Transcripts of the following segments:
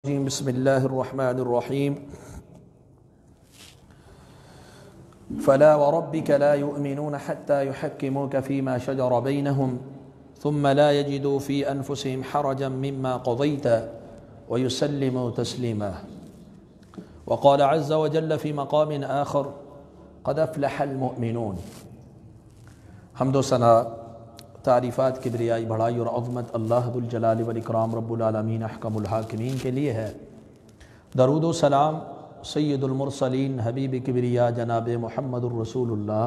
بسم الله الرحمن الرحيم فلا وربك لا يؤمنون حتى يحكموك فيما شجر بينهم ثم لا يجدوا في أنفسهم حرجا مما قضيت ويسلموا تسليما وقال عز وجل في مقام آخر قد أفلح المؤمنون۔ حمد و ثنا تعریفات کبریائی بڑائی اور عظمت اللہ ذو الجلال والاکرام رب العالمین احکم الحاکمین کے لیے ہے۔ درود و سلام سید المرسلین حبیب کبریا جناب محمد الرسول اللہ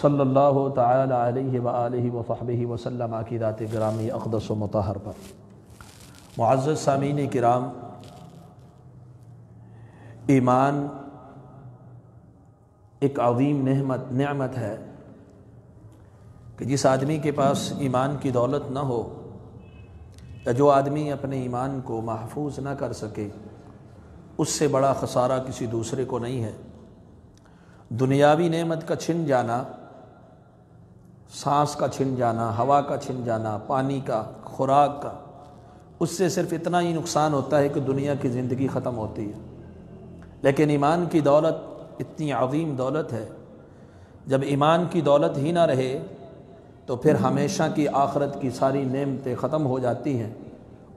صلی اللہ تعالی علیہ وآلہ وصحبہ وسلم کی ذات گرامی اقدس و مطہر پر۔ معزز سامعین کرام، ایمان ایک عظیم نعمت ہے کہ جس آدمی کے پاس ایمان کی دولت نہ ہو یا جو آدمی اپنے ایمان کو محفوظ نہ کر سکے، اس سے بڑا خسارہ کسی دوسرے کو نہیں ہے۔ دنیاوی نعمت کا چھن جانا، سانس کا چھن جانا، ہوا کا چھن جانا، پانی کا، خوراک کا، اس سے صرف اتنا ہی نقصان ہوتا ہے کہ دنیا کی زندگی ختم ہوتی ہے۔ لیکن ایمان کی دولت اتنی عظیم دولت ہے، جب ایمان کی دولت ہی نہ رہے تو پھر ہمیشہ کی آخرت کی ساری نعمتیں ختم ہو جاتی ہیں،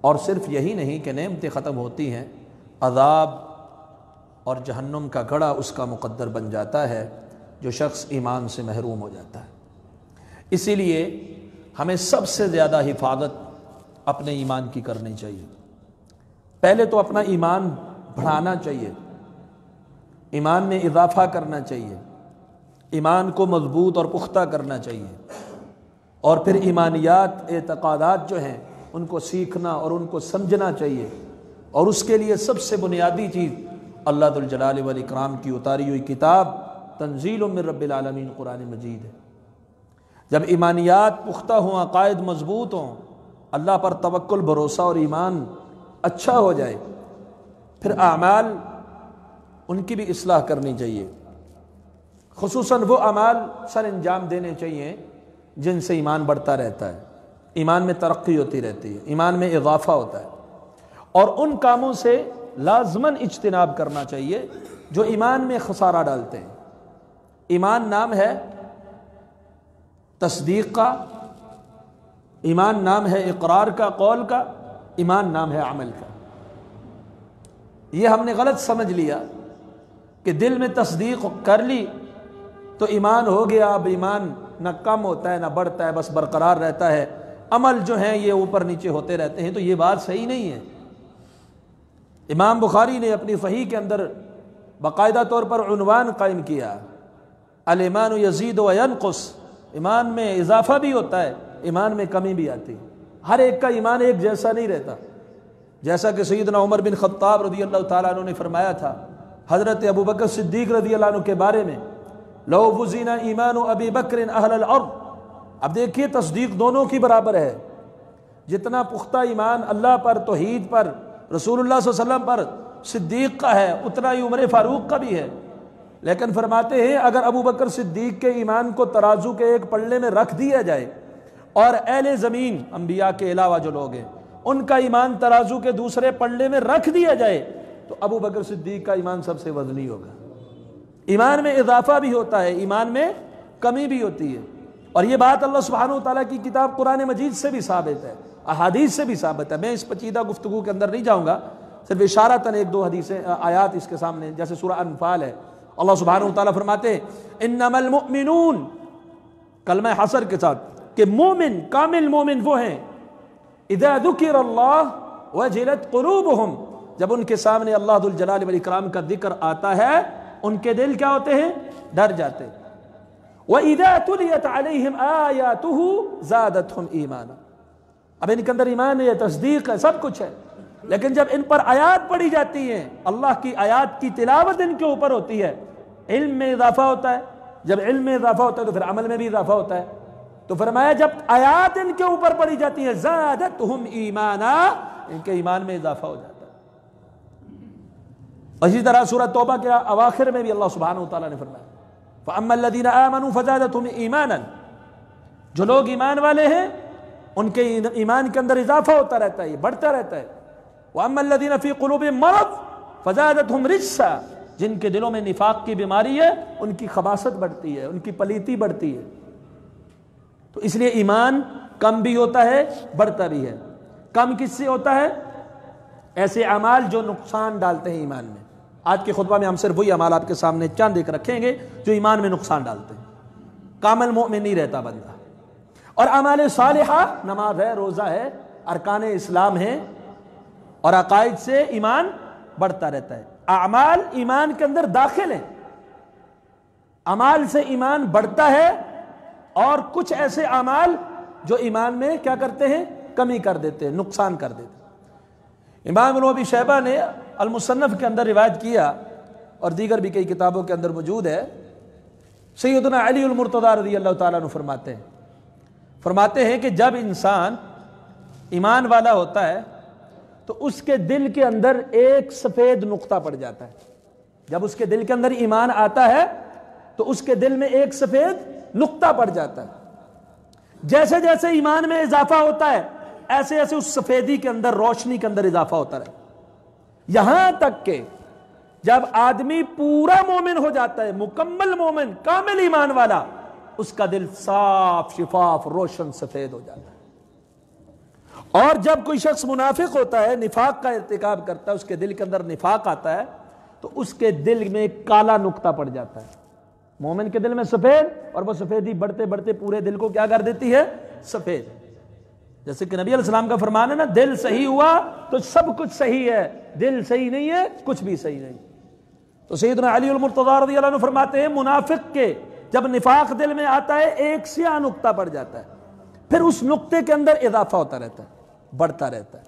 اور صرف یہی نہیں کہ نعمتیں ختم ہوتی ہیں، عذاب اور جہنم کا گڑھا اس کا مقدر بن جاتا ہے جو شخص ایمان سے محروم ہو جاتا ہے۔ اسی لیے ہمیں سب سے زیادہ حفاظت اپنے ایمان کی کرنی چاہیے۔ پہلے تو اپنا ایمان بڑھانا چاہیے، ایمان میں اضافہ کرنا چاہیے، ایمان کو مضبوط اور پختہ کرنا چاہیے، اور پھر ایمانیات، اعتقادات جو ہیں ان کو سیکھنا اور ان کو سمجھنا چاہیے، اور اس کے لیے سب سے بنیادی چیز اللہ ذو الجلال والاکرام کی اتاری ہوئی کتاب تنزیل من رب العالمین قرآن مجید ہے۔ جب ایمانیات پختہ ہوں، عقائد مضبوط ہوں، اللہ پر توکل، بھروسہ اور ایمان اچھا ہو جائے، پھر اعمال ان کی بھی اصلاح کرنی چاہیے، خصوصاً وہ اعمال سر انجام دینے چاہیے جن سے ایمان بڑھتا رہتا ہے، ایمان میں ترقی ہوتی رہتی ہے، ایمان میں اضافہ ہوتا ہے، اور ان کاموں سے لازماً اجتناب کرنا چاہیے جو ایمان میں خسارہ ڈالتے ہیں۔ ایمان نام ہے تصدیق کا، ایمان نام ہے اقرار کا، قول کا، ایمان نام ہے عمل کا۔ یہ ہم نے غلط سمجھ لیا کہ دل میں تصدیق کر لی تو ایمان ہو گیا، اب ایمان نہ کم ہوتا ہے نہ بڑھتا ہے، بس برقرار رہتا ہے، عمل جو ہیں یہ اوپر نیچے ہوتے رہتے ہیں۔ تو یہ بات صحیح نہیں ہے۔ امام بخاری نے اپنی صحیح کے اندر باقاعدہ طور پر عنوان قائم کیا، الایمان یزید و ینقص، ایمان میں اضافہ بھی ہوتا ہے، ایمان میں کمی بھی آتی ہے۔ ہر ایک کا ایمان ایک جیسا نہیں رہتا، جیسا کہ سیدنا عمر بن خطاب رضی اللہ تعالیٰ عنہ نے فرمایا تھا حضرت ابوبکر صدیق رضی اللہ عنہ کے بارے میں، لو وزن ایمان ابی بکر اہل الارض۔ اب دیکھیے تصدیق دونوں کی برابر ہے، جتنا پختہ ایمان اللہ پر، توحید پر، رسول اللہ صلی اللہ علیہ وسلم پر صدیق کا ہے، اتنا ہی عمر فاروق کا بھی ہے۔ لیکن فرماتے ہیں اگر ابو بکر صدیق کے ایمان کو ترازو کے ایک پلڑے میں رکھ دیا جائے اور اہل زمین، انبیاء کے علاوہ جو لوگ ہیں، ان کا ایمان ترازو کے دوسرے پلڑے میں رکھ دیا جائے تو ابو بکر صدیق کا ایمان سب سے وزنی ہوگا۔ ایمان میں اضافہ بھی ہوتا ہے، ایمان میں کمی بھی ہوتی ہے، اور یہ بات اللہ سبحانہ وتعالیٰ کی کتاب قرآن مجید سے بھی ثابت ہے، احادیث سے بھی ثابت ہے۔ میں اس پیچیدہ گفتگو کے اندر نہیں جاؤں گا، صرف اشارتاً ایک دو حدیثیں، آیات اس کے سامنے، جیسے سورہ انفال ہے، اللہ سبحانہ وتعالیٰ فرماتے ہیں انما المؤمنون، کلمہ حصر کے ساتھ، کہ مومن، کامل مومن وہ ہیں اذا ذکر اللہ وجلت قلوبہم، جب ان کے سامنے اللہ ذو الجلال والاکرام کا ذکر آتا ہے ان کے دل کیا ہوتے ہیں؟ ڈر جاتے ہیں۔ وَإِذَا تُلِيَتْ عَلَيْهِمْ آيَاتُهُ زَادَتْهُمْ ایمانا، اب ان کے اندر ایمان ہے، تصدیق ہے، سب کچھ ہے، لیکن جب ان پر آیات پڑھی جاتی ہیں، اللہ کی آیات کی تلاوت ان کے اوپر ہوتی ہے، علم میں اضافہ ہوتا ہے، جب علم میں اضافہ ہوتا ہے تو پھر عمل میں بھی اضافہ ہوتا ہے۔ تو فرمایا جب آیات ان کے اوپر پڑھی جاتی ہیں زادتہم ایمانا، ان کے ایمان میں اضافہ ہو جاتا ہے۔ اسی طرح سورہ توبہ کے اواخر میں بھی اللہ سبحانہ وتعالیٰ نے فرمایا فَأَمَّا الَّذِينَ آمَنُوا فَزَادَتْهُمْ ایمانا، جو لوگ ایمان والے ہیں ان کے ایمان کے اندر اضافہ ہوتا رہتا ہے، بڑھتا رہتا ہے۔ وَأَمَّا الَّذِينَ فِي قُلُوبِهِم مَرَضٌ فَزَادَتْهُمْ رِجْسًا، جن کے دلوں میں نفاق کی بیماری ہے ان کی خباثت بڑھتی ہے، ان کی پلیتی بڑھتی ہے۔ تو اس لیے ایمان کم بھی ہوتا ہے بڑھتا بھی ہے۔ کم کس سے ہوتا ہے؟ ایسے اعمال جو نقصان ڈالتے ہیں ایمان میں۔ آج کے خطبہ میں ہم صرف وہی اعمال آپ کے سامنے چند ایک رکھیں گے جو ایمان میں نقصان ڈالتے ہیں، کامل مومن نہیں رہتا بندہ۔ اور اعمال صالحہ، نماز ہے، روزہ ہے، ارکان اسلام ہے، اور عقائد سے ایمان بڑھتا رہتا ہے۔ اعمال ایمان کے اندر داخل ہیں، اعمال سے ایمان بڑھتا ہے، اور کچھ ایسے اعمال جو ایمان میں کیا کرتے ہیں؟ کمی کر دیتے ہیں، نقصان کر دیتے ہیں۔ امام ابن ابی شیبہ نے المصنف کے اندر روایت کیا، اور دیگر بھی کئی کتابوں کے اندر موجود ہے، سیدنا علی المرتضی رضی اللہ تعالیٰ عنہ فرماتے ہیں کہ جب انسان ایمان والا ہوتا ہے تو اس کے دل کے اندر ایک سفید نقطہ پڑ جاتا ہے۔ جب اس کے دل کے اندر ایمان آتا ہے تو اس کے دل میں ایک سفید نقطہ پڑ جاتا ہے۔ جیسے جیسے ایمان میں اضافہ ہوتا ہے ایسے ایسے اس سفیدی کے اندر، روشنی کے اندر اضافہ ہوتا رہے، یہاں تک کہ جب آدمی پورا مومن ہو جاتا ہے، مکمل مومن، کامل ایمان والا، اس کا دل صاف شفاف روشن سفید ہو جاتا ہے۔ اور جب کوئی شخص منافق ہوتا ہے، نفاق کا ارتکاب کرتا ہے، اس کے دل کے اندر نفاق آتا ہے تو اس کے دل میں کالا نقطہ پڑ جاتا ہے۔ مومن کے دل میں سفید، اور وہ سفیدی بڑھتے بڑھتے پورے دل کو کیا کر دیتی ہے؟ سفید۔ جیسے کہ نبی علیہ السلام کا فرمان ہے نا، دل صحیح ہوا تو سب کچھ صحیح ہے، دل صحیح نہیں ہے کچھ بھی صحیح نہیں۔ تو سیدنا علی المرتضی رضی اللہ عنہ فرماتے ہیں منافق کے جب نفاق دل میں آتا ہے ایک سیاہ نقطہ پڑ جاتا ہے، پھر اس نقطے کے اندر اضافہ ہوتا رہتا ہے، بڑھتا رہتا ہے۔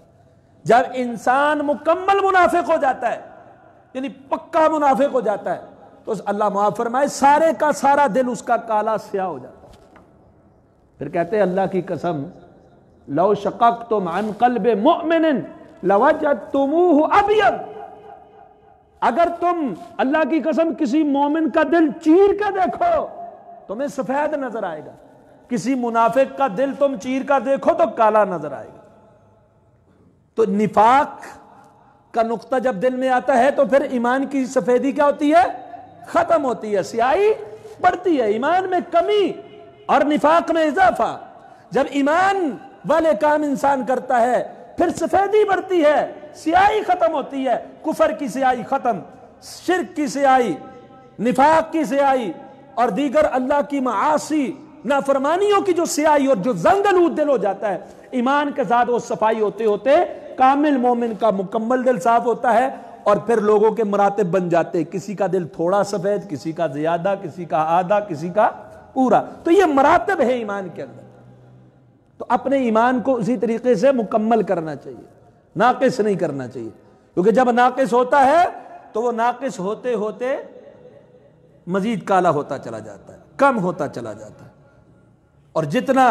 جب انسان مکمل منافق ہو جاتا ہے، یعنی پکا منافق ہو جاتا ہے، تو اللہ معاف فرمائے سارے کا سارا دل اس کا کالا سیاہ ہو جاتا ہے۔ پھر کہتے ہیں اللہ کی قسم، لو شققتم عن قلب مؤمن لوجدتموہ ابیض، اگر تم اللہ کی قسم کسی مومن کا دل چیر کے دیکھو تمہیں سفید نظر آئے گا، کسی منافق کا دل تم چیر کر دیکھو تو کالا نظر آئے گا۔ تو نفاق کا نقطہ جب دل میں آتا ہے تو پھر ایمان کی سفیدی کیا ہوتی ہے؟ ختم ہوتی ہے، سیاہی بڑھتی ہے، ایمان میں کمی اور نفاق میں اضافہ۔ جب ایمان والے کام انسان کرتا ہے پھر سفیدی بڑھتی ہے، سیاہی ختم ہوتی ہے، کفر کی سیاہی ختم، شرک کی سیاہی، نفاق کی سیاہی، اور دیگر اللہ کی معاصی نافرمانیوں کی جو سیاہی اور جو زنگ آلود دل ہو جاتا ہے، ایمان کے ساتھ وہ صفائی ہوتے ہوتے کامل مومن کا مکمل دل صاف ہوتا ہے، اور پھر لوگوں کے مراتب بن جاتے، کسی کا دل تھوڑا سفید، کسی کا زیادہ، کسی کا آدھا، کسی کا پورا۔ تو یہ مراتب ہے ایمان کے اندر۔ تو اپنے ایمان کو اسی طریقے سے مکمل کرنا چاہیے، ناقص نہیں کرنا چاہیے، کیونکہ جب ناقص ہوتا ہے تو وہ ناقص ہوتے ہوتے مزید کالا ہوتا چلا جاتا ہے، کم ہوتا چلا جاتا ہے۔ اور جتنا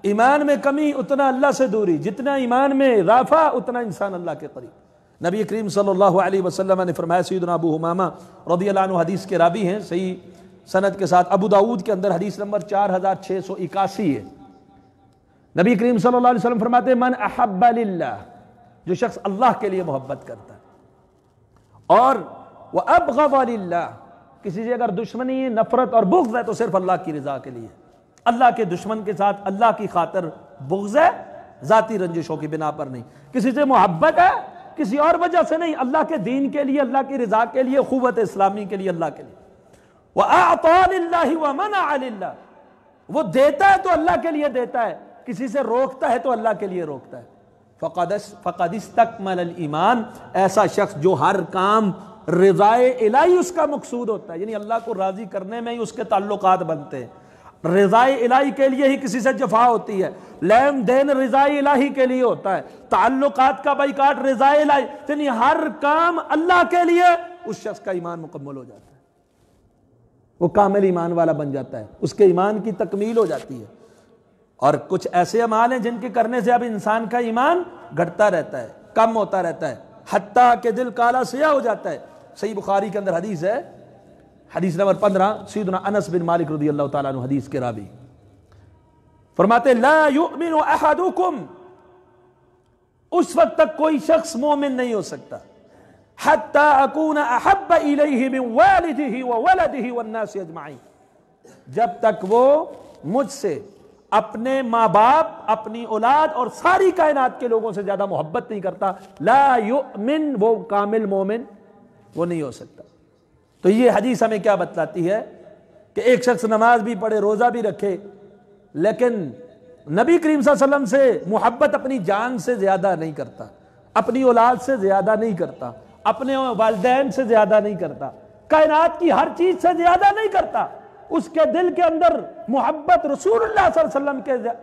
ایمان میں کمی اتنا اللہ سے دوری، جتنا ایمان میں اضافہ اتنا انسان اللہ کے قریب۔ نبی کریم صلی اللہ علیہ وسلم نے فرمایا، سیدنا ابو حمامہ رضی اللہ عنہ حدیث کے راوی ہیں، صحیح سند کے ساتھ، ابو داؤد کے اندر حدیث نمبر 4681 ہے۔ نبی کریم صلی اللہ علیہ وسلم فرماتے ہیں، من احب للہ، جو شخص اللہ کے لیے محبت کرتا ہے، اور وابغض للہ، کسی سے اگر دشمنی ہے، نفرت اور بغض ہے تو صرف اللہ کی رضا کے لیے، اللہ کے دشمن کے ساتھ اللہ کی خاطر بغض ہے، ذاتی رنجشوں کی بنا پر نہیں، کسی سے محبت ہے کسی اور وجہ سے نہیں، اللہ کے دین کے لیے، اللہ کی رضا کے لیے، قوت اسلامی کے لیے، اللہ کے لیے۔ وَأَعْطَى لِلَّهِ وَمَنَعَ لِلَّهِ، وہ دیتا ہے تو اللہ کے لیے دیتا ہے، کسی سے روکتا ہے تو اللہ کے لیے روکتا ہے۔ فقد استکمل الایمان، ایسا شخص جو ہر کام رضائے الہی اس کا مقصود ہوتا ہے، یعنی اللہ کو راضی کرنے میں ہی اس کے تعلقات بنتے ہیں، رضائے الہی کے لیے ہی کسی سے جفا ہوتی ہے، لین دین رضائے الہی کے لیے ہوتا ہے، تعلقات کا بائیکاٹ رضائے الہی، یعنی ہر کام اللہ کے لیے، اس شخص کا ایمان مکمل ہو جاتا ہے، وہ کامل ایمان والا بن جاتا ہے، اس کے ایمان کی تکمیل ہو جاتی ہے۔ اور کچھ ایسے اعمال ہیں جن کے کرنے سے اب انسان کا ایمان گھٹتا رہتا ہے، کم ہوتا رہتا ہے، حتیٰ کہ دل کالا سیاہ ہو جاتا ہے۔ صحیح بخاری کے اندر حدیث ہے، حدیث نمبر 15، سیدنا انس بن مالک رضی اللہ تعالیٰ عنہ حدیث کے راوی فرماتے، لا یؤمن احدکم اس وقت تک کوئی شخص مومن نہیں ہو سکتا. حتی اکون احب الیہ من والدہ وولدہ والناس اجمعین، جب تک وہ مجھ سے اپنے ماں باپ، اپنی اولاد اور ساری کائنات کے لوگوں سے زیادہ محبت نہیں کرتا، لا یؤمن، وہ کامل مومن وہ نہیں ہو سکتا. تو یہ حدیث ہمیں کیا بتلاتی ہے کہ ایک شخص نماز بھی پڑھے، روزہ بھی رکھے، لیکن نبی کریم صلی اللہ علیہ وسلم سے محبت اپنی جان سے زیادہ نہیں کرتا، اپنی اولاد سے زیادہ نہیں کرتا، اپنے والدین سے زیادہ نہیں کرتا، کائنات کی ہر چیز سے زیادہ نہیں کرتا. اس کے دل کے اندر محبت رسول اللہ صلی اللہ علیہ وسلم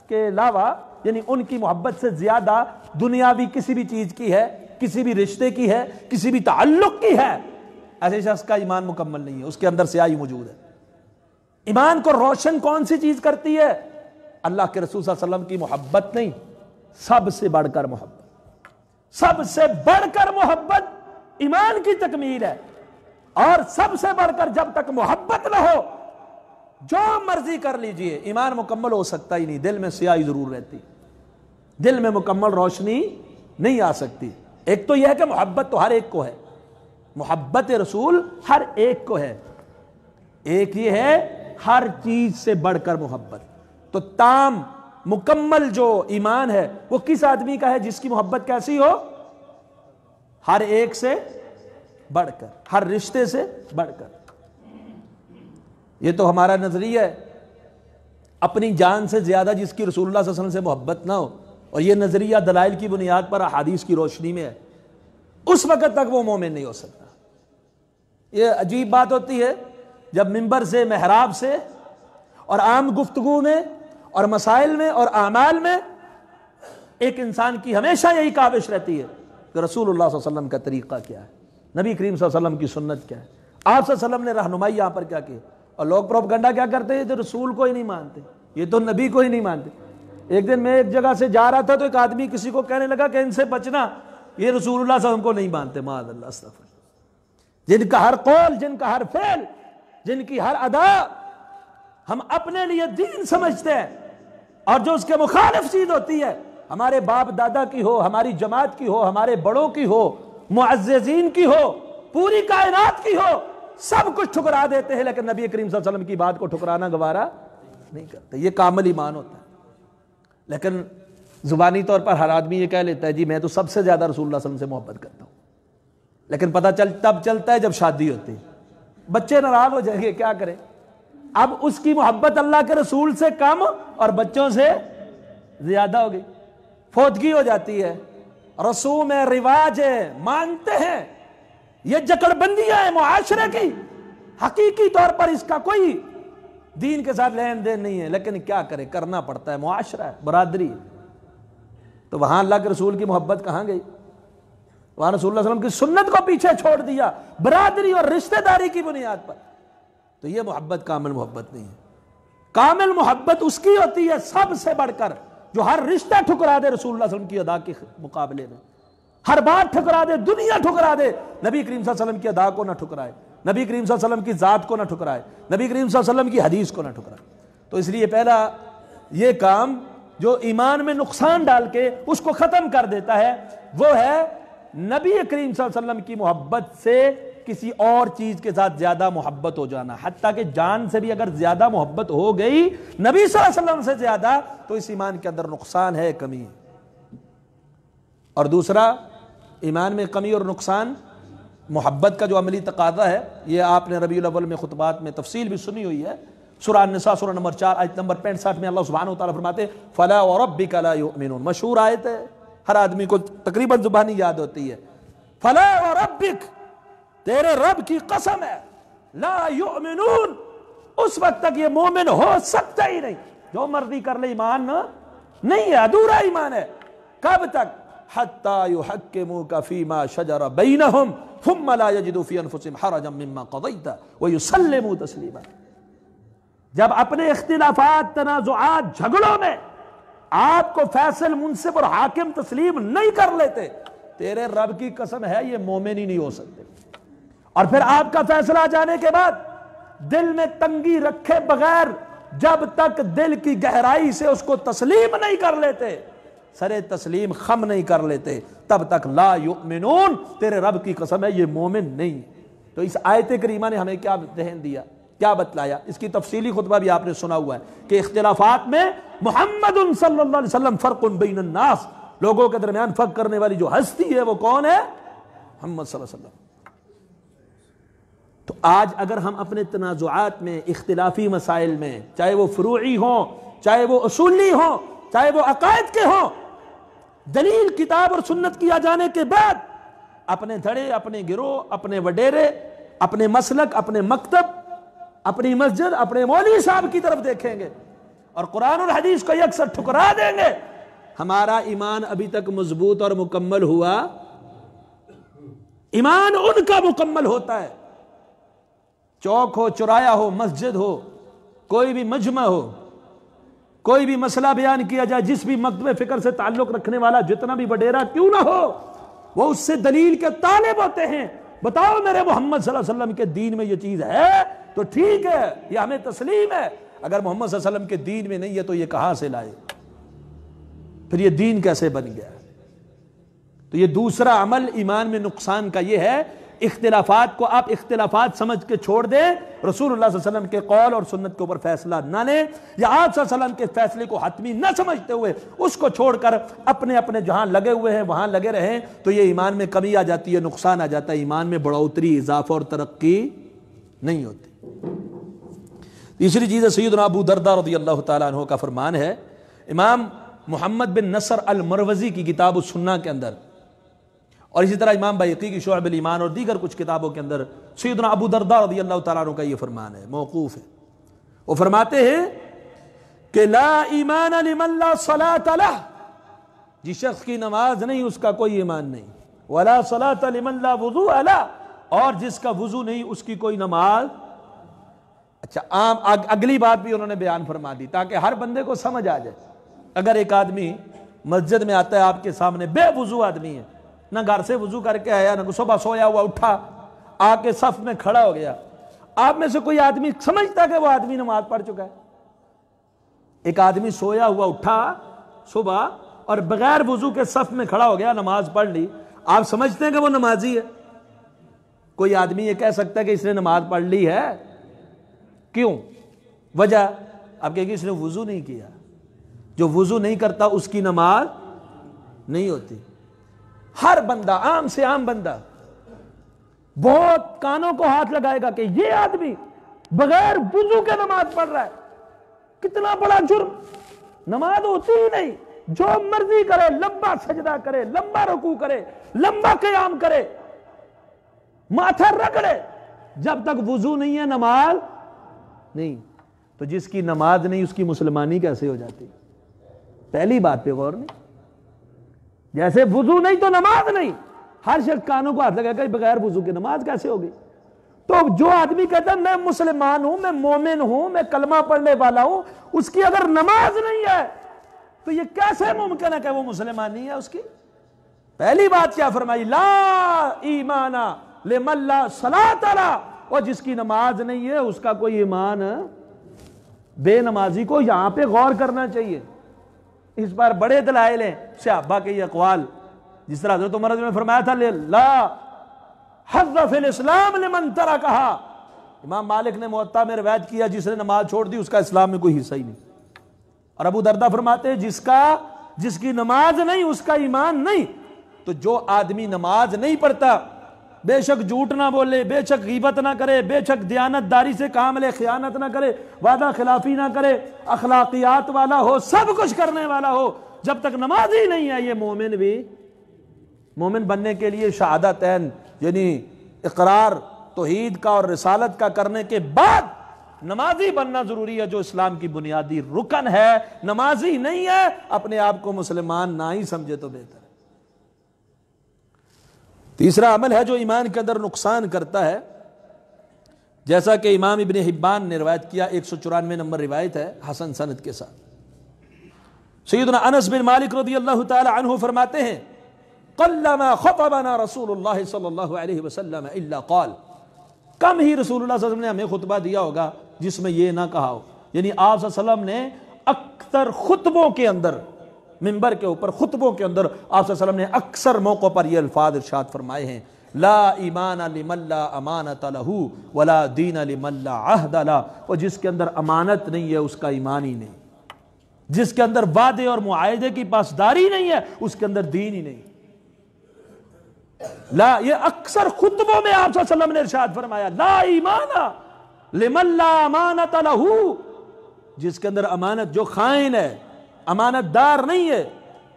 کے علاوہ، یعنی ان کی محبت سے زیادہ دنیاوی کسی بھی چیز کی ہے، کسی بھی رشتے کی ہے، کسی بھی تعلق کی ہے، ایسے شخص کا ایمان مکمل نہیں ہے، اس کے اندر سیاہی موجود ہے. ایمان کو روشن کون سی چیز کرتی ہے؟ اللہ کے رسول صلی اللہ علیہ وسلم کی محبت نہیں، سب سے بڑھ کر محبت، سب سے بڑھ کر محبت ایمان کی تکمیل ہے. اور سب سے بڑھ کر جب تک محبت نہ ہو جو مرضی کر لیجئے، ایمان مکمل ہو سکتا ہی نہیں. دل میں سیاہی ضرور رہتی، دل میں مکمل روشنی نہیں آ سکتی. ایک تو یہ ہے کہ محبت تو ہر ایک کو ہے، محبت رسول ہر ایک کو ہے. ایک یہ ہے ہر چیز سے بڑھ کر محبت. تو تام مکمل جو ایمان ہے وہ کس آدمی کا ہے؟ جس کی محبت کیسی ہو؟ ہر ایک سے بڑھ کر، ہر رشتے سے بڑھ کر. یہ تو ہمارا نظریہ ہے، اپنی جان سے زیادہ جس کی رسول اللہ صلی اللہ علیہ وسلم سے محبت نہ ہو، اور یہ نظریہ دلائل کی بنیاد پر احادیث کی روشنی میں ہے، اس وقت تک وہ مومن نہیں ہو سکتا. یہ عجیب بات ہوتی ہے جب منبر سے، محراب سے اور عام گفتگو میں اور مسائل میں اور اعمال میں ایک انسان کی ہمیشہ یہی کاوش رہتی ہے کہ رسول اللہ صلی اللہ علیہ وسلم کا طریقہ کیا ہے، نبی کریم صلی اللہ علیہ وسلم کی سنت کیا ہے، آپ صلی اللہ علیہ وسلم نے رہنمائی یہاں پر کیا کی. اور لوگ پروپیگنڈا کیا کرتے ہیں؟ یہ تو رسول کو ہی نہیں مانتے، یہ تو نبی کو ہی نہیں مانتے. ایک دن میں ایک جگہ سے جا رہا تھا تو ایک آدمی کسی کو کہنے لگا کہ ان سے بچنا، یہ رسول اللہ صلی اللہ علیہ وسلم کو نہیں مانتے. معاذ اللہ، استغفر. جن کا ہر قول، جن کا ہر فعل، جن کی ہر ادا ہم اپنے لیے دین سمجھتے ہیں، اور جو اس کے مخالف چیز ہوتی ہے، ہمارے باپ دادا کی ہو، ہماری جماعت کی ہو، ہمارے بڑوں کی ہو، معززین کی ہو، پوری کائنات کی ہو، سب کچھ ٹھکرا دیتے ہیں، لیکن نبی کریم صلی اللہ علیہ وسلم کی بات کو ٹھکرانا گوارا نہیں کرتے. یہ کامل ایمان ہوتا ہے. لیکن زبانی طور پر ہر آدمی یہ کہہ لیتا ہے جی میں تو سب سے زیادہ رسول اللہ صلی اللہ علیہ وسلم سے محبت کرتا ہوں، لیکن پتہ تب چلتا ہے جب شادی ہوتی ہے. بچے ناراض ہو جائیں گے، کیا کریں؟ اب اس کی محبت اللہ کے رسول سے کم اور بچوں سے زیادہ ہو گئی. فوتگی ہو جاتی ہے، رسوم ہے، رواج ہے، مانتے ہیں، یہ جکڑ بندیاں ہیں معاشرے کی. حقیقی طور پر اس کا کوئی دین کے ساتھ لین دین نہیں ہے، لیکن کیا کرے، کرنا پڑتا ہے، معاشرہ ہے، برادری ہے. تو وہاں اللہ کے رسول کی محبت کہاں گئی؟ وہاں رسول اللہ صلی اللہ علیہ وسلم کی سنت کو پیچھے چھوڑ دیا برادری اور رشتہ داری کی بنیاد پر. تو یہ محبت کامل محبت نہیں ہے. کامل محبت اس کی ہوتی ہے سب سے بڑھ کر جو ہر رشتہ ٹھکرا دے رسول اللہ صلی اللہ علیہ وسلم کی ادا کے مقابلے میں، ہر بات ٹھکرا دے، دنیا ٹھکرا دے، نبی کریم صلی اللہ علیہ وسلم کی ادا کو نہ ٹھکرائے، نبی کریم صلی اللہ علیہ وسلم کی ذات کو نہ ٹھکرائے، نبی کریم صلی اللہ علیہ وسلم کی حدیث کو نہ ٹھکرائے. تو اس لیے پہلا یہ کام جو ایمان میں نقصان ڈال کے اس کو ختم کر دیتا ہے وہ ہے نبی کریم صلی اللہ علیہ وسلم کی محبت سے کسی اور چیز کے ساتھ زیادہ محبت ہو جانا. حتیٰ کہ جان سے بھی اگر زیادہ محبت ہو گئی نبی صلی اللہ علیہ وسلم سے زیادہ تو اس ایمان کے اندر نقصان ہے، کمی ہے. اور دوسرا ایمان میں کمی اور نقصان محبت کا جو عملی تقاضا ہے، یہ آپ نے ربیع الاول میں خطبات میں تفصیل بھی سنی ہوئی ہے. سورہ النساء سورہ نمبر 4 آیت نمبر 65 میں اللہ سبحانہ وتعالی فرماتے ہیں فَلَا وَرَبِّكَ لَا يُؤْمِنُونَ. مشہور آیت ہے، ہر آدمی کو تقریباً زبانی یاد ہوتی ہے. فَلَا وَرَبِّكَ، تیرے رب کی قسم ہے، لا یؤمنون، اس وقت تک یہ مومن ہو سکتا ہی نہیں. جو مرضی کر لے ایمان نہیں ہے، ادھورا ایمان ہے. کب تک؟ حَتَّى يُحَكِّمُوكَ فِي مَا شَجَرَ بَيْنَهُمْ ثُمَّ لَا يَجِدُوا فِي أَنفُسِهِمْ حَرَجًا مِّمَّا قَضَيْتَ وَيُسَلِّمُوا تَسْلِيمًا. جب اپنے اختلافات، تنازعات، جھگڑوں میں آپ کو فیصل، منصف اور حاکم تسلیم نہیں کر لیتے، تیرے رب کی قسم ہے یہ مومن ہی نہیں ہو سکتے. اور پھر آپ کا فیصلہ جانے کے بعد دل میں تنگی رکھے بغیر جب تک دل کی گہرائی سے اس کو تسلیم نہیں کر لیتے، سر تسلیم خم نہیں کر لیتے تب تک لا یؤمنون، تیرے رب کی قسم ہے یہ مومن نہیں۔ تو اس آیت کریمہ نے ہمیں کیا ذہن دیا، کیا بتلایا؟ اس کی تفصیلی خطبہ بھی آپ نے سنا ہوا ہے کہ اختلافات میں محمد صلی اللہ علیہ وسلم فرق بین الناس، لوگوں کے درمیان فرق کرنے والی جو ہستی ہے وہ کون ہے؟ محمد صلی اللہ علیہ وسلم۔ تو آج اگر ہم اپنے تنازعات میں، اختلافی مسائل میں، چاہے وہ فروعی ہوں، چاہے وہ اصولی ہوں، چاہے وہ عقائد کے ہوں، دلیل کتاب اور سنت کیا جانے کے بعد اپنے دھڑے، اپنے گروہ، اپنے وڈیرے، اپنے مسلک، اپنے مکتب، اپنی مسجد، اپنے مولوی صاحب کی طرف دیکھیں گے اور قرآن اور حدیث کو یکسر ٹھکرا دیں گے، ہمارا ایمان ابھی تک مضبوط اور مکمل ہوا؟ ایمان ان کا مکمل ہوتا ہے، چوک ہو، چورایا ہو، مسجد ہو، کوئی بھی مجمع ہو، کوئی بھی مسئلہ بیان کیا جائے، جس بھی مکتب فکر سے تعلق رکھنے والا جتنا بھی وڈیرا کیوں نہ ہو، وہ اس سے دلیل کے طالب ہوتے ہیں۔ بتاؤ میرے محمد صلی اللہ علیہ وسلم کے دین میں یہ چیز ہے تو ٹھیک ہے، یہ ہمیں تسلیم ہے، اگر محمد صلی اللہ علیہ وسلم کے دین میں نہیں ہے تو یہ کہاں سے لائے؟ پھر یہ دین کیسے بن گیا؟ تو یہ دوسرا عمل ایمان میں نقصان کا یہ ہے، اختلافات کو آپ اختلافات سمجھ کے چھوڑ دیں، رسول اللہ صلی اللہ علیہ وسلم کے قول اور سنت کے اوپر فیصلہ نہ لیں، یا آپ صلی اللہ علیہ وسلم کے فیصلے کو حتمی نہ سمجھتے ہوئے اس کو چھوڑ کر اپنے اپنے جہاں لگے ہوئے ہیں وہاں لگے رہیں، تو یہ ایمان میں کمی آ جاتی ہے، نقصان آ جاتا ہے، ایمان میں بڑھوتری، اضافہ اور ترقی نہیں ہوتی۔ تیسری چیز ہے سیدنا ابو درداء رضی اللہ تعالیٰ عنہ کا فرمان ہے، امام محمد بن نصر المروزی کی کتاب السنہ کے اندر، اور اسی طرح امام بیہقی کی شعب الایمان اور دیگر کچھ کتابوں کے اندر سیدنا ابو درداء رضی اللہ تعالیٰ عنہ کا یہ فرمان ہے، موقوف ہے۔ وہ فرماتے ہیں کہ لا ایمان لمن لا صلاۃ لہ، جس شخص کی نماز نہیں اس کا کوئی ایمان نہیں، ولا صلاۃ لمن لا وضوء لہ، اور جس کا وضو نہیں اس کی کوئی نماز۔ اچھا، اگلی بات بھی انہوں نے بیان فرما دی تاکہ ہر بندے کو سمجھ آ جائے۔ اگر ایک آدمی مسجد میں آتا ہے، آپ کے سامنے بے وضو آدمی ہے، نہ گھر سے وضو کر کے آیا، نہ صبح سویا ہوا اٹھا، آ کے صف میں کھڑا ہو گیا، آپ میں سے کوئی آدمی سمجھتا کہ وہ آدمی نماز پڑھ چکا ہے؟ ایک آدمی سویا ہوا اٹھا صبح اور بغیر وضو کے صف میں کھڑا ہو گیا، نماز پڑھ لی، آپ سمجھتے ہیں کہ وہ نمازی ہے؟ کوئی آدمی یہ کہہ سکتا ہے کہ اس نے نماز پڑھ لی ہے؟ کیوں؟ وجہ آپ کہیں گے اس نے وضو نہیں کیا۔ جو وضو نہیں کرتا اس کی نماز نہیں ہوتی۔ ہر بندہ، عام سے عام بندہ بہت کانوں کو ہاتھ لگائے گا کہ یہ آدمی بغیر وضو کے نماز پڑھ رہا ہے، کتنا بڑا جرم، نماز ہوتی ہی نہیں، جو مرضی کرے، لمبا سجدہ کرے، لمبا رکوع کرے، لمبا قیام کرے، ماتھا رگڑے، جب تک وضو نہیں ہے نماز نہیں۔ تو جس کی نماز نہیں اس کی مسلمانی کیسے ہو جاتی؟ پہلی بات پہ غور نہیں، جیسے وضو نہیں تو نماز نہیں، ہر شخص کانوں کو ہاتھ لگا کہ بغیر وضو کی نماز کیسے ہوگی؟ تو جو آدمی کہتا ہے میں مسلمان ہوں، میں مومن ہوں، میں کلمہ پڑھنے والا ہوں، اس کی اگر نماز نہیں ہے تو یہ کیسے ممکن ہے کہ وہ مسلمان نہیں ہے اس کی؟ پہلی بات کیا فرمائی؟ لا ایمان لمن لا صلاۃ لہ، اور جس کی نماز نہیں ہے اس کا کوئی ایمان ہے۔ بے نمازی کو یہاں پہ غور کرنا چاہیے، اس بار بڑے دلائل ہیں صحابہ کے یہ اقوال، جس طرح حضرت عمر نے فرمایا تھا لا حظ فی الاسلام لمن ترکھا، امام مالک نے موطا میں روایت کیا جس نے نماز چھوڑ دی اس کا اسلام میں کوئی حصہ ہی نہیں۔ اور ابو درداء فرماتے ہیں جس کی نماز نہیں اس کا ایمان نہیں۔ تو جو آدمی نماز نہیں پڑھتا، بے شک جھوٹ نہ بولے، بے شک غیبت نہ کرے، بے شک دیانت داری سے کام لے، خیانت نہ کرے، وعدہ خلافی نہ کرے، اخلاقیات والا ہو، سب کچھ کرنے والا ہو، جب تک نماز ہی نہیں ہے یہ مومن بھی، مومن بننے کے لیے شہادتین یعنی اقرار توحید کا اور رسالت کا کرنے کے بعد نمازی بننا ضروری ہے، جو اسلام کی بنیادی رکن ہے۔ نمازی نہیں ہے، اپنے آپ کو مسلمان نہ ہی سمجھے تو بہتر ہے۔ تیسرا عمل ہے جو ایمان کے اندر نقصان کرتا ہے، جیسا کہ امام ابن حبان نے روایت کیا، 194 نمبر روایت ہے حسن سند کے ساتھ۔ سیدنا انس بن مالک رضی اللہ تعالی عنہ فرماتے ہیں قلما خطبنا رسول اللہ صلی اللہ علیہ وسلم الا قال، کم ہی رسول اللہ صلی اللہ علیہ وسلم نے ہمیں خطبہ دیا ہوگا جس میں یہ نہ کہا ہو، یعنی آپ صلی اللہ علیہ وسلم نے اکثر خطبوں کے اندر منبر کے اوپر خطبوں کے اندر آپ صلی اللہ علیہ وسلم نے اکثر موقعوں پر یہ الفاظ ارشاد فرمائے ہیں، لا ایمان لمن لا امانت لہ ولا دین لمن لا عہد لہ، اور جس کے اندر امانت نہیں ہے اس کا ایمان ہی نہیں، جس کے اندر وعدے اور معاہدے کی پاسداری نہیں ہے اس کے اندر دین ہی نہیں۔ لا، یہ اکثر خطبوں میں آپ صلی اللہ علیہ وسلم نے ارشاد فرمایا، لا ایمان لمن لا امانت لہ، جس کے اندر امانت، جو خائن ہے، امانت دار نہیں ہے۔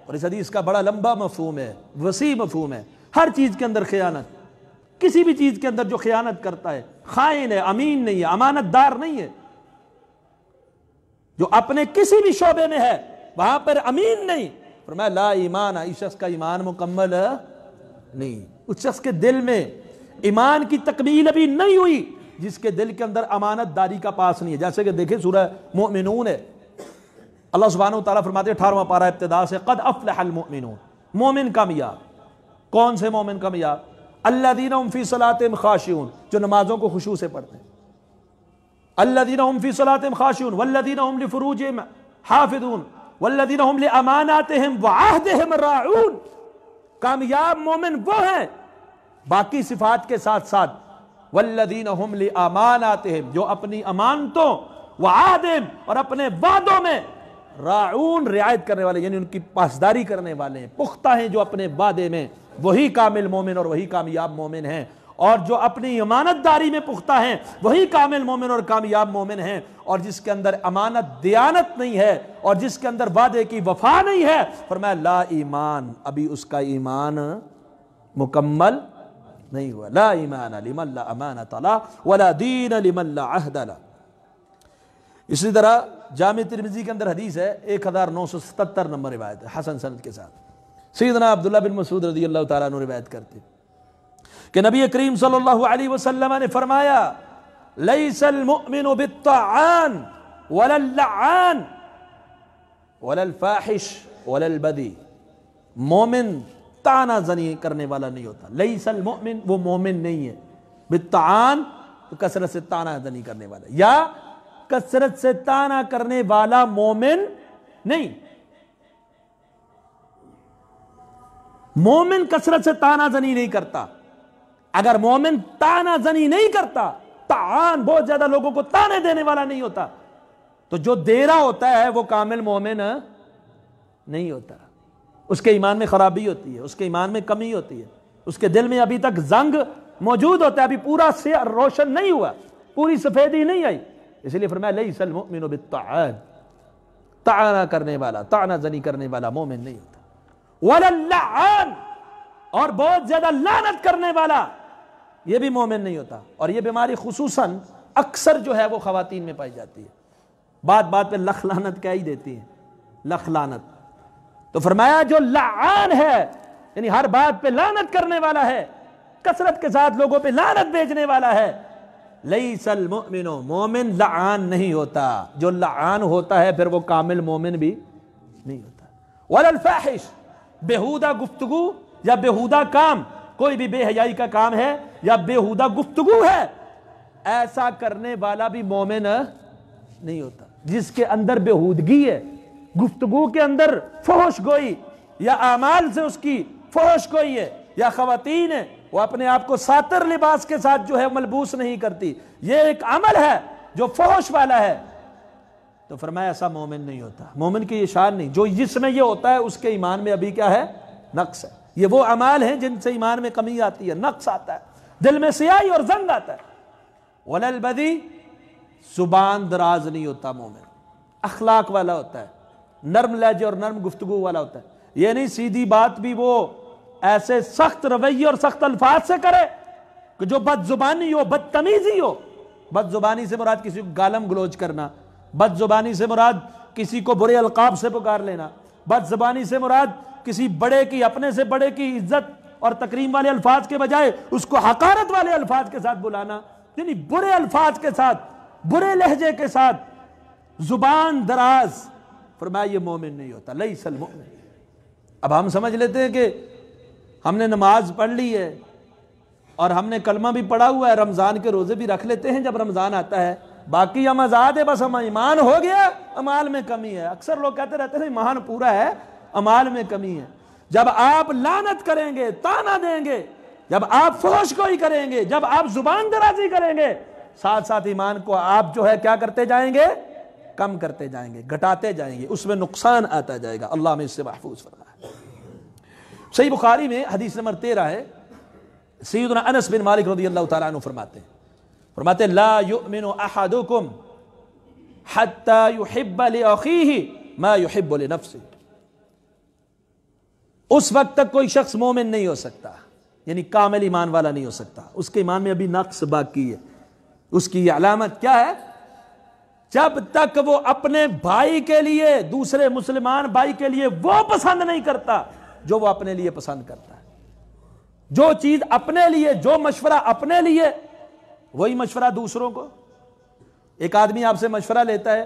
اور اس حدیث کا بڑا لمبا مفہوم ہے، وسیع مفہوم ہے، ہر چیز کے اندر خیانت، کسی بھی چیز کے اندر جو خیانت کرتا ہے خائن ہے، امین نہیں ہے، امانت دار نہیں ہے۔ جو اپنے کسی بھی شعبے میں ہے وہاں پر امین نہیں، فرمایا لا ایمان، اس شخص کا ایمان مکمل نہیں، اس شخص کے دل میں ایمان کی تکمیل ابھی نہیں ہوئی جس کے دل کے اندر امانت داری کا پاس نہیں ہے۔ جیسے کہ دیکھیں سورہ مومنون ہے، اللہ سبحانہ وتعالیٰ فرماتے ہیں 18واں پارہ ابتدا سے، قد افلح المؤمنون، مومن کامیاب۔ کون سے مومن کامیاب؟ الذین هم فی صلاتہم خاشعون، جو نمازوں کو خشوع سے پڑھتے ہیں۔ الذین هم فی صلاتہم خاشعون والذین هم لفروجہم حافظون والذین هم لاماناتہم وعہدہم راعون۔ کامیاب مومن وہ ہیں باقی صفات کے ساتھ ساتھ، والذین هم لاماناتہم، جو اپنی امانتوں، وعہدہم، اور اپنے وعدوں میں، راعون، رعایت کرنے والے، یعنی ان کی پاسداری کرنے والے ہیں، پختہ ہیں جو اپنے وعدے میں، وہی کامل مومن اور وہی کامیاب مومن ہیں۔ اور جو اپنی امانت داری میں پختہ ہیں وہی کامل مومن اور کامیاب مومن ہیں۔ اور جس کے اندر امانت دیانت نہیں ہے اور جس کے اندر وعدے کی وفا نہیں ہے، فرمایا لا ایمان، ابھی اس کا ایمان مکمل نہیں ہوا۔ لا ایمان لمن لا امانت لہ ولا دین لمن لا عہد لہ۔ اسی طرح جامع ترمذی کے اندر حدیث ہے 1977 نمبر روایت ہے، حسن سند کے ساتھ، سیدنا عبداللہ بن مسعود رضی اللہ تعالیٰ عنہ روایت کرتے کہ نبی کریم صلی اللہ علیہ وسلم نے فرمایا، لیس المؤمن بالطعان ولا اللعان ولا الفاحش ولا البذی، مومن طعنہ زنی کرنے والا نہیں ہوتا۔ لیس المؤمن، وہ مومن نہیں ہے، بالطعان، کثرت سے طعنہ زنی کرنے والا، یا کثرت سے طعنہ کرنے والا مومن نہیں۔ مومن کثرت سے طعنہ زنی نہیں کرتا۔ اگر مومن طعنہ زنی نہیں کرتا، طعان، بہت زیادہ لوگوں کو طعنے دینے والا نہیں ہوتا، تو جو دے رہا ہوتا ہے وہ کامل مومن نہیں ہوتا۔ اس کے ایمان میں خرابی ہوتی ہے، اس کے ایمان میں کمی ہوتی ہے، اس کے دل میں ابھی تک زنگ موجود ہوتا ہے، ابھی پورا روشن نہیں ہوا، پوری سفیدی نہیں آئی۔ اس لیے فرمایا لیس المؤمن بالطعان، طعنہ کرنے والا، طعنہ زنی کرنے والا مومن نہیں ہوتا۔ ولا اللعان، اور بہت زیادہ لعنت کرنے والا، یہ بھی مومن نہیں ہوتا۔ اور یہ بیماری خصوصاً اکثر جو ہے وہ خواتین میں پائی جاتی ہے، بات بات پہ لخ لعنت کہہ ہی دیتی ہیں، لخ لعنت۔ تو فرمایا جو لعان ہے، یعنی ہر بات پہ لعنت کرنے والا ہے، کثرت کے ساتھ لوگوں پہ لعنت بھیجنے والا ہے، لیس المؤمن، مومن لعان نہیں ہوتا۔ جو لعان ہوتا ہے پھر وہ کامل مومن بھی نہیں ہوتا۔ ولا الفاحش، بےہودہ گفتگو یا بےہودہ کام، کوئی بھی بے حیائی کا کام ہے یا بےہودہ گفتگو ہے، ایسا کرنے والا بھی مومن نہیں ہوتا۔ جس کے اندر بےہودگی ہے، گفتگو کے اندر فحش گوئی یا اعمال سے اس کی فحش گوئی ہے، یا خواتین ہیں وہ اپنے آپ کو ساتر لباس کے ساتھ جو ہے ملبوس نہیں کرتی، یہ ایک عمل ہے جو فحش والا ہے، تو فرمایا ایسا مومن نہیں ہوتا۔ مومن کی یہ شان نہیں، جو جس میں یہ ہوتا ہے اس کے ایمان میں ابھی کیا ہے؟ نقص ہے۔ یہ وہ اعمال ہیں جن سے ایمان میں کمی آتی ہے، نقص آتا ہے، دل میں سیاہی اور زنگ آتا ہے۔ ولا البذی، زبان دراز نہیں ہوتا مومن، اخلاق والا ہوتا ہے، نرم لہجے اور نرم گفتگو والا ہوتا ہے۔ یہ نہیں سیدھی بات بھی وہ ایسے سخت رویے اور سخت الفاظ سے کرے کہ جو بد زبانی ہو، بدتمیزی ہو۔ بد زبانی سے مراد کسی کو گالم گلوچ کرنا، بد زبانی سے مراد کسی کو برے القاب سے پکار لینا، بد زبانی سے مراد کسی بڑے کی، اپنے سے بڑے کی عزت اور تکریم والے الفاظ کے بجائے اس کو حقارت والے الفاظ کے ساتھ بلانا، یعنی برے الفاظ کے ساتھ، برے لہجے کے ساتھ، زبان دراز۔ فرمایا یہ مومن نہیں ہوتا، لیس المؤمن۔ اب ہم سمجھ لیتے ہیں کہ ہم نے نماز پڑھ لی ہے اور ہم نے کلمہ بھی پڑھا ہوا ہے، رمضان کے روزے بھی رکھ لیتے ہیں جب رمضان آتا ہے، باقی ہم آزاد ہے، بس ہم ایمان ہو گیا، امال میں کمی ہے۔ اکثر لوگ کہتے رہتے ہیں ایمان پورا ہے امال میں کمی ہے۔ جب آپ لعنت کریں گے، طعنہ دیں گے، جب آپ فحش گوئی کریں گے، جب آپ زبان درازی کریں گے، ساتھ ساتھ ایمان کو آپ جو ہے کیا کرتے جائیں گے؟ کم کرتے جائیں گے، گھٹاتے جائیں گے، اس میں نقصان آتا جائے گا۔ اللہ ہمیں اس سے محفوظ فرمائے۔ صحیح بخاری میں حدیث نمبر 13 ہے، سیدنا انس بن مالک رضی اللہ تعالیٰ عنہ فرماتے لا یؤمن احدکم حتی یحب لأخیہ ما یحب لنفسہ۔ اس وقت تک کوئی شخص مومن نہیں ہو سکتا، یعنی کامل ایمان والا نہیں ہو سکتا، اس کے ایمان میں ابھی نقص باقی ہے۔ اس کی یہ علامت کیا ہے؟ جب تک وہ اپنے بھائی کے لیے، دوسرے مسلمان بھائی کے لیے وہ پسند نہیں کرتا جو وہ اپنے لیے پسند کرتا ہے۔ جو چیز اپنے لیے، جو مشورہ اپنے لیے، وہی مشورہ دوسروں کو۔ ایک آدمی آپ سے مشورہ لیتا ہے،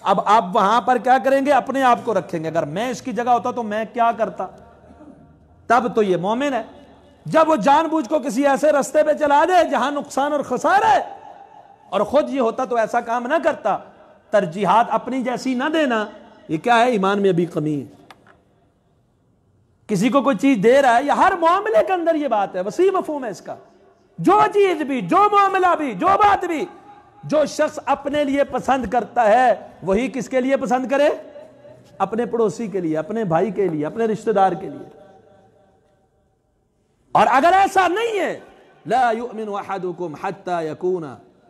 اب آپ وہاں پر کیا کریں گے؟ اپنے آپ کو رکھیں گے، اگر میں اس کی جگہ ہوتا تو میں کیا کرتا، تب تو یہ مومن ہے۔ جب وہ جان بوجھ کو کسی ایسے رستے پہ چلا دے جہاں نقصان اور خسارہ ہے، اور خود یہ ہوتا تو ایسا کام نہ کرتا، ترجیحات اپنی جیسی نہ دینا، یہ کیا ہے؟ ایمان میں ابھی کمی ہے۔ کسی کو کوئی چیز دے رہا ہے، یا ہر معاملے کے اندر یہ بات ہے، وسیع مفہوم ہے اس کا، جو چیز بھی، جو معاملہ بھی، جو بات بھی، جو شخص اپنے لیے پسند کرتا ہے وہی کس کے لیے پسند کرے؟ اپنے پڑوسی کے لیے، اپنے بھائی کے لیے، اپنے رشتہ دار کے لیے۔ اور اگر ایسا نہیں ہے، لا یؤمن احدکم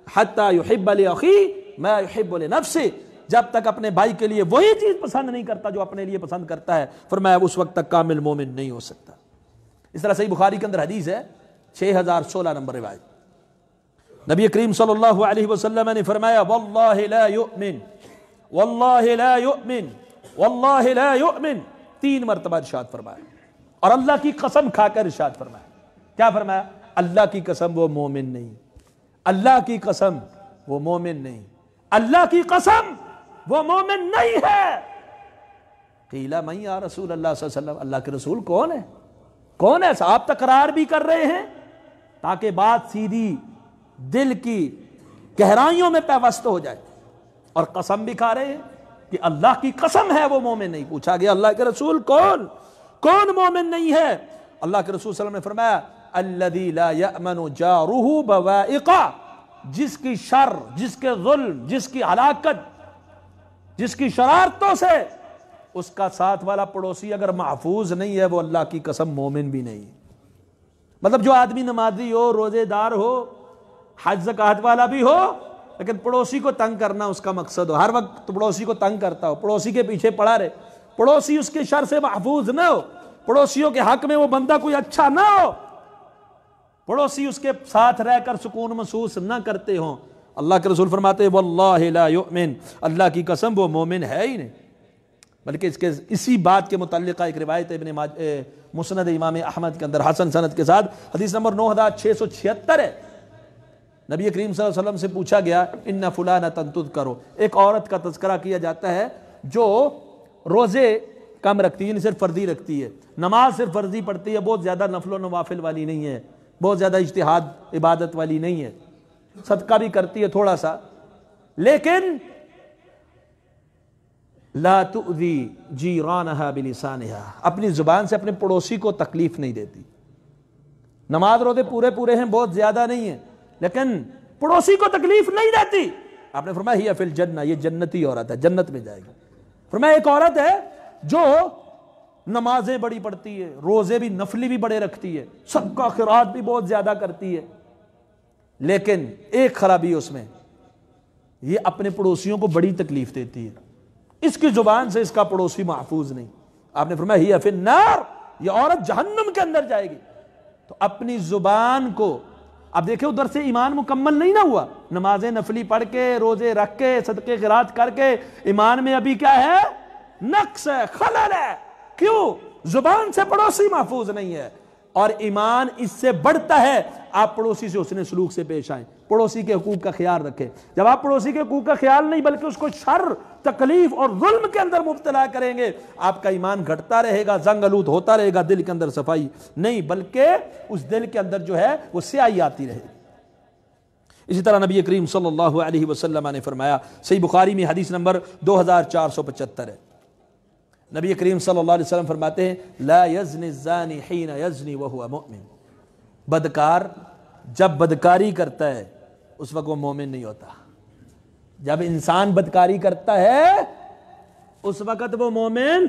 حتی یحب لأخیہ ما یحب لنفسہ، جب تک اپنے بھائی کے لیے وہی چیز پسند نہیں کرتا جو اپنے لیے پسند کرتا ہے، فرمایا اس وقت تک کامل مومن نہیں ہو سکتا۔ اس طرح صحیح بخاری کے اندر حدیث ہے، 6016 نمبر روایت، نبی کریم صلی اللہ علیہ وسلم نے فرمایا واللہ لا یؤمن، واللہ لا یؤمن، واللہ لا یؤمن، 3 مرتبہ ارشاد فرمایا، اور اللہ کی قسم کھا کر ارشاد فرمایا۔ کیا فرمایا؟ اللہ کی قسم وہ مومن نہیں، اللہ کی قسم وہ مومن نہیں، اللہ کی قسم وہ مومن نہیں ہے۔ قیل من یا رسول اللہ صلی اللہ علیہ وسلم، اللہ کے رسول کون ہے؟ کون ہے؟ آپ تکرار بھی کر رہے ہیں تاکہ بات سیدھی دل کی گہرائیوں میں پیوست ہو جائے، اور قسم بھی کھا رہے ہیں کہ اللہ کی قسم ہے وہ مومن نہیں۔ پوچھا گیا اللہ کے رسول کون مومن نہیں ہے؟ اللہ کے رسول صلی اللہ علیہ وسلم نے فرمایا الذی لا یأمن جارہ بوائقہ، جس کی شر، جس کے ظلم، جس کی ہلاکت، جس کی شرارتوں سے اس کا ساتھ والا پڑوسی اگر محفوظ نہیں ہے، وہ اللہ کی قسم مومن بھی نہیں۔ مطلب جو آدمی نمازی ہو، روزے دار ہو، حج زکات والا بھی ہو، لیکن پڑوسی کو تنگ کرنا اس کا مقصد ہو، ہر وقت پڑوسی کو تنگ کرتا ہو، پڑوسی کے پیچھے پڑا رہے، پڑوسی اس کے شر سے محفوظ نہ ہو، پڑوسیوں کے حق میں وہ بندہ کوئی اچھا نہ ہو، پڑوسی اس کے ساتھ رہ کر سکون محسوس نہ کرتے ہوں، اللہ کے رسول فرماتے ہیں واللہ لا یؤمن، اللہ کی قسم وہ مومن ہے ہی نہیں۔ بلکہ اسی بات کے متعلقہ ایک روایت ابن مسند امام احمد کے اندر حسن سند کے ساتھ حدیث نمبر 9676 ہے، نبی کریم صلی اللہ علیہ وسلم سے پوچھا گیا ان فلانۃ تذکر، ایک عورت کا تذکرہ کیا جاتا ہے جو روزے کم رکھتی ہے، صرف فرضی رکھتی ہے، نماز صرف فرضی پڑھتی ہے، بہت زیادہ نفل و نوافل والی نہیں ہے، بہت زیادہ اجتہاد عبادت والی نہیں ہے، صدقہ بھی کرتی ہے تھوڑا سا، لیکن لا تؤذی جیرانہا بلسانہا، اپنی زبان سے اپنے پڑوسی کو تکلیف نہیں دیتی، نماز روزے پورے ہیں، بہت زیادہ نہیں ہے، لیکن پڑوسی کو تکلیف نہیں دیتی۔ آپ نے فرمایا ہی فی الجنہ، یہ جنتی عورت ہے، جنت میں جائے گی۔ فرمایا ایک عورت ہے جو نمازیں بڑی پڑھتی ہے، روزے بھی نفلی بھی بڑے رکھتی ہے، صدقہ خیرات بھی بہت زیادہ کرتی ہے، لیکن ایک خرابی اس میں، یہ اپنے پڑوسیوں کو بڑی تکلیف دیتی ہے، اس کی زبان سے اس کا پڑوسی محفوظ نہیں۔ آپ نے فرمایا ہی فی النار، یہ عورت جہنم کے اندر جائے گی۔ تو اپنی زبان کو، اب دیکھیں ادھر سے ایمان مکمل نہیں نہ ہوا، نمازیں نفلی پڑھ کے، روزے رکھ کے، صدقے خیرات کر کے، ایمان میں ابھی کیا ہے؟ نقص ہے، خلل ہے۔ کیوں؟ زبان سے پڑوسی محفوظ نہیں ہے، اور ایمان اس سے بڑھتا ہے آپ پڑوسی سے حسن سلوک سے پیش آئیں، پڑوسی کے حقوق کا خیال رکھیں۔ جب آپ پڑوسی کے حقوق کا خیال نہیں بلکہ اس کو شر، تکلیف اور ظلم کے اندر مبتلا کریں گے، آپ کا ایمان گھٹتا رہے گا، زنگ آلود ہوتا رہے گا، دل کے اندر صفائی نہیں بلکہ اس دل کے اندر جو ہے وہ سیاہی آتی رہے گی۔ اسی طرح نبی کریم صلی اللہ علیہ وسلم نے فرمایا، صحیح بخاری میں حدیث نمبر 2475 ہے، نبی کریم صلی اللہ علیہ وسلم فرماتے ہیں لا یزنی الزانی حین یزنی وہو مؤمن، بدکار جب بدکاری کرتا ہے اس وقت وہ مومن نہیں ہوتا. جب انسان بدکاری کرتا ہے اس وقت وہ مومن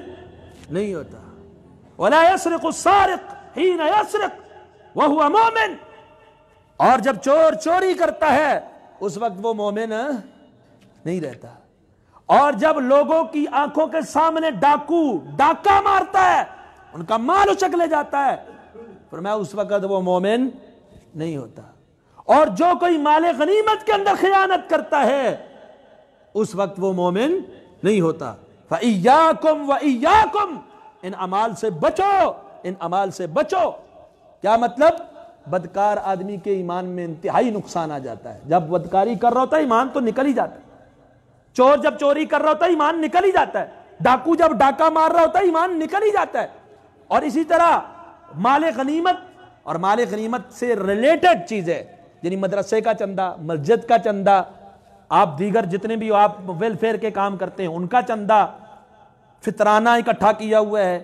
نہیں ہوتا. ولا یسرق السارق حین یسرق وہو مؤمن، اور جب چور چوری کرتا ہے اس وقت وہ مومن نہیں رہتا. اور جب لوگوں کی آنکھوں کے سامنے ڈاکو ڈاکہ مارتا ہے، ان کا مال اچک لے جاتا ہے، فرمایا اس وقت وہ مومن نہیں ہوتا. اور جو کوئی مال غنیمت کے اندر خیانت کرتا ہے اس وقت وہ مومن نہیں ہوتا. فَإِيَّاكُمْ وَإِيَّاكُمْ، ان اعمال سے بچو، ان اعمال سے بچو. کیا مطلب؟ بدکار آدمی کے ایمان میں انتہائی نقصان آ جاتا ہے. جب بدکاری کر رہا ہوتا ہے ایمان تو نکل ہی جاتا ہے. چور جب چوری کر رہا ہوتا ہے ایمان نکل ہی جاتا ہے. ڈاکو جب ڈاکہ مار رہا ہوتا ہے ایمان نکل ہی جاتا ہے. اور اسی طرح مال غنیمت اور مال غنیمت سے ریلیٹڈ چیزیں، یعنی مدرسے کا چندہ، مسجد کا چندہ، آپ دیگر جتنے بھی آپ ویلفیئر کے کام کرتے ہیں ان کا چندہ، فطرانہ اکٹھا کیا ہوا ہے،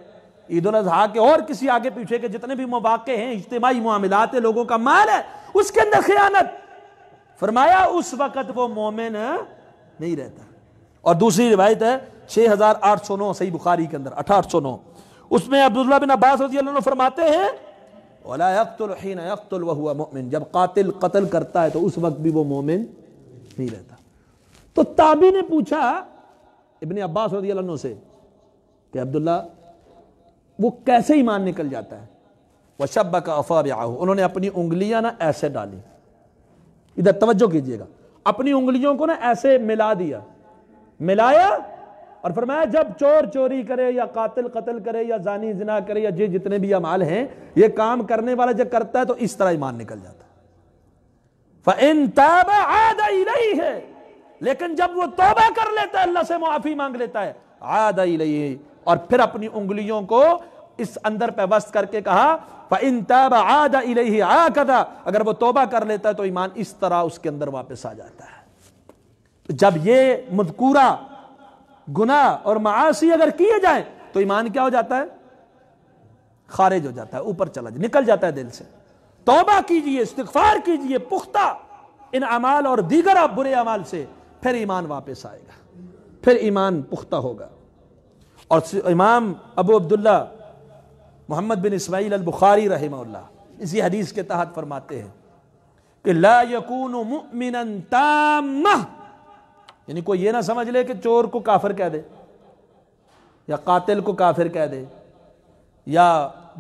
عید الاضحیٰ کے اور کسی آگے پیچھے کے جتنے بھی مواقع ہیں، اجتماعی معاملات ہیں، لوگوں کا مال ہے، اس کے اندر خیانت، فرمایا اس وقت وہ مومن نہیں رہتا. اور دوسری روایت ہے 6809 صحیح بخاری کے اندر 6809، اس میں عبداللہ بن عباس رضی اللہ عنہ فرماتے ہیں وَلَا يَقْتُلُ حِينَ يَقْتُلُ وَهُوَ مُؤْمِن، جب قاتل قتل کرتا ہے تو اس وقت بھی وہ مومن نہیں رہتا. تو تابعی نے پوچھا ابن عباس رضی اللہ عنہ سے کہ عبداللہ وہ کیسے ایمان نکل جاتا ہے؟ وَشَبَّكَ أَصَابِعَهُ، انہوں نے اپنی انگلیاں نا ایسے ڈالی. ادھر توجہ کیجئے گا، اپنی انگلیوں کو نا ایسے ملا دیا، ملایا اور فرمایا جب چور چوری کرے یا قاتل قتل کرے یا زانی زنا کرے یا جتنے بھی اعمال ہیں، یہ کام کرنے والا جب کرتا ہے تو اس طرح ایمان نکل جاتا ہے. فَإِن تَابَ عَادَ إِلَيْهِ، لیکن جب وہ توبہ کر لیتا ہے، اللہ سے معافی مانگ لیتا ہے، عَادَ إِلَيْهِ، اور پھر اپنی انگلیوں کو اس اندر پہ وسط کر کے کہا فَإِن تَابَ عَادَ إِلَيْهِ عَاقَدَ، اگر وہ توبہ کر لیتا ہے تو ایمان اس طرح اس کے اندر واپس آ جاتا ہے. جب یہ مذکورہ گناہ اور معاصی اگر کیے جائیں تو ایمان کیا ہو جاتا ہے؟ خارج ہو جاتا ہے، اوپر چلا جائے، نکل جاتا ہے دل سے. توبہ کیجئے، استغفار کیجئے پختہ ان اعمال اور دیگر برے اعمال سے، پھر ایمان واپس آئے گا، پھر ایمان پختہ ہوگا. اور امام ابو عبداللہ محمد بن اسماعیل البخاری رحمہ اللہ اسی حدیث کے تحت فرماتے ہیں کہ لا یکون مؤمنا تامہ، یعنی کوئی یہ نہ سمجھ لے کہ چور کو کافر کہہ دے یا قاتل کو کافر کہہ دے یا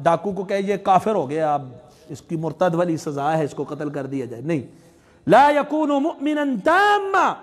ڈاکو کو کہے یہ کافر ہو گیا، اب اس کی مرتد والی سزا ہے، اس کو قتل کر دیا جائے. نہیں، لا یکون مؤمنا تامہ،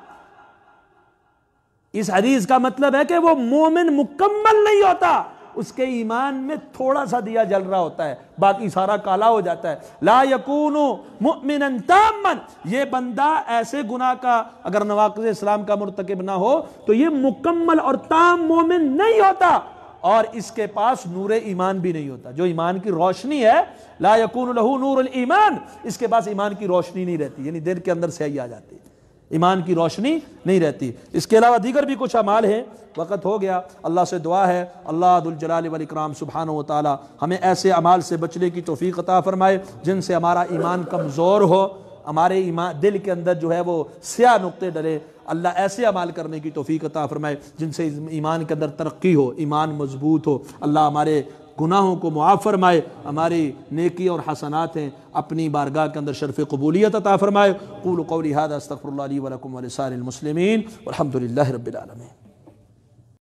اس حدیث کا مطلب ہے کہ وہ مومن مکمل نہیں ہوتا، اس کے ایمان میں تھوڑا سا دیا جل رہا ہوتا ہے، باقی سارا کالا ہو جاتا ہے. لا یکون مؤمنا تاما، یہ بندہ ایسے گناہ کا اگر نواقض اسلام کا مرتکب نہ ہو تو یہ مکمل اور تام مومن نہیں ہوتا، اور اس کے پاس نور ایمان بھی نہیں ہوتا. جو ایمان کی روشنی ہے، لا یکون لہ نور الایمان، اس کے پاس ایمان کی روشنی نہیں رہتی، یعنی دل کے اندر سیاہی آ جاتی ہے، ایمان کی روشنی نہیں رہتی. اس کے علاوہ دیگر بھی کچھ اعمال ہیں. وقت ہو گیا، اللہ سے دعا ہے اللہ ذو الجلال والاکرام سبحانہ و تعالی ہمیں ایسے اعمال سے بچنے کی توفیق عطا فرمائے جن سے ہمارا ایمان کمزور ہو، ہمارے ایمان دل کے اندر جو ہے وہ سیاہ نقطے ڈلے. اللہ ایسے اعمال کرنے کی توفیق عطا فرمائے جن سے ایمان کے اندر ترقی ہو، ایمان مضبوط ہو. اللہ ہمارے گناہوں کو معاف فرمائے، ہماری نیکی اور حسنات ہیں اپنی بارگاہ کے اندر شرف قبولیت عطا فرمائے. قولوا قولی ھذا استغفر اللہ لی ولکم ولسائر المسلمین والحمد للہ رب العالمین.